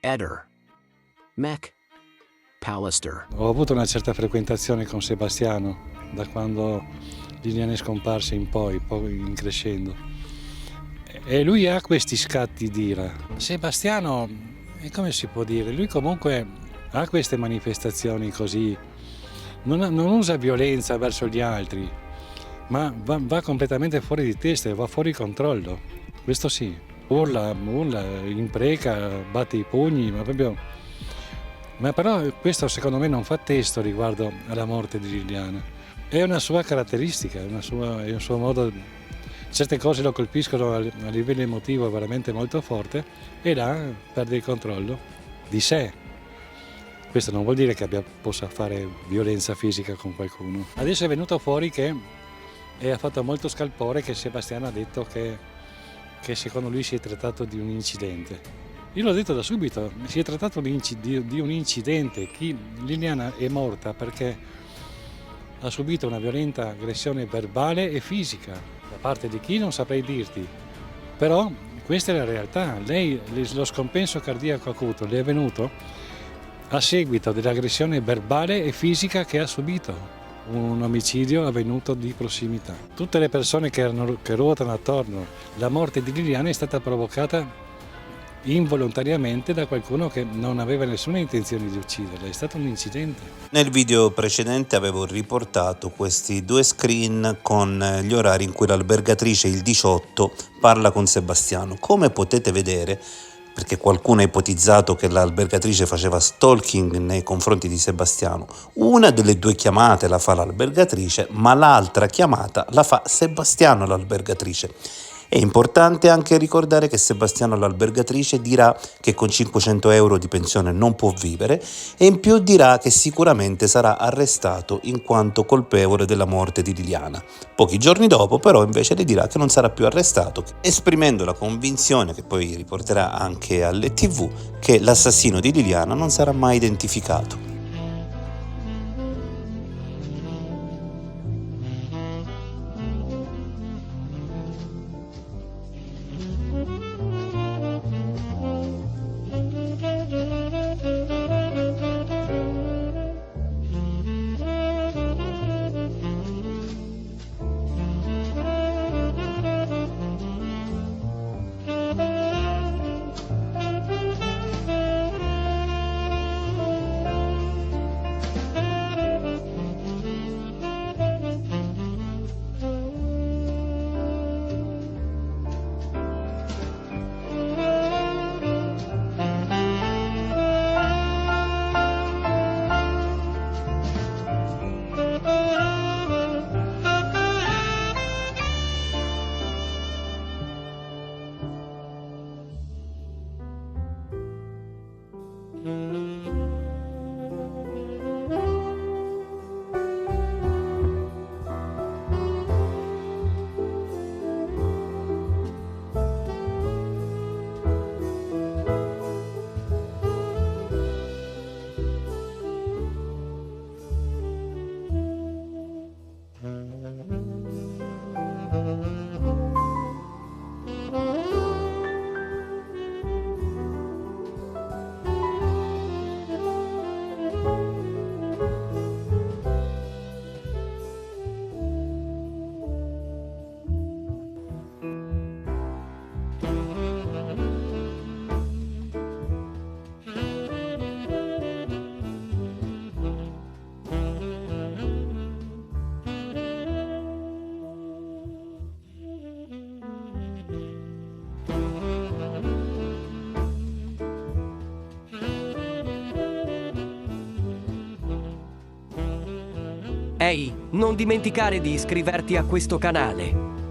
Eder, Mech, Pallister. Ho avuto una certa frequentazione con Sebastiano da quando Liliana è scomparsa in poi in crescendo. E lui ha questi scatti d'ira. Sebastiano, come si può dire, lui comunque ha queste manifestazioni così, non usa violenza verso gli altri, ma va completamente fuori di testa e va fuori controllo. Questo sì, urla, impreca, batte i pugni, ma però questo secondo me non fa testo riguardo alla morte di Liliana. È una sua caratteristica, è un suo modo. Certe cose lo colpiscono a livello emotivo veramente molto forte e là perde il controllo di sé. Questo non vuol dire che possa fare violenza fisica con qualcuno. Adesso è venuto fuori e ha fatto molto scalpore che Sebastiano ha detto che secondo lui si è trattato di un incidente. Io l'ho detto da subito, si è trattato di un incidente. Liliana è morta perché ha subito una violenta aggressione verbale e fisica. Da parte di chi non saprei dirti. Però questa è la realtà. Lei, lo scompenso cardiaco acuto le è venuto a seguito dell'aggressione verbale e fisica che ha subito. Un omicidio avvenuto di prossimità. Tutte le persone che ruotano attorno, la morte di Liliana è stata provocata involontariamente da qualcuno che non aveva nessuna intenzione di ucciderla, è stato un incidente. Nel video precedente avevo riportato questi due screen con gli orari in cui l'albergatrice il 18 parla con Sebastiano. Come potete vedere, perché qualcuno ha ipotizzato che l'albergatrice faceva stalking nei confronti di Sebastiano, una delle due chiamate la fa l'albergatrice, ma l'altra chiamata la fa Sebastiano l'albergatrice. È importante anche ricordare che Sebastiano l'albergatrice dirà che con 500 euro di pensione non può vivere e in più dirà che sicuramente sarà arrestato in quanto colpevole della morte di Liliana. Pochi giorni dopo però invece le dirà che non sarà più arrestato, esprimendo la convinzione, che poi riporterà anche alle TV, che l'assassino di Liliana non sarà mai identificato. Ehi, non dimenticare di iscriverti a questo canale.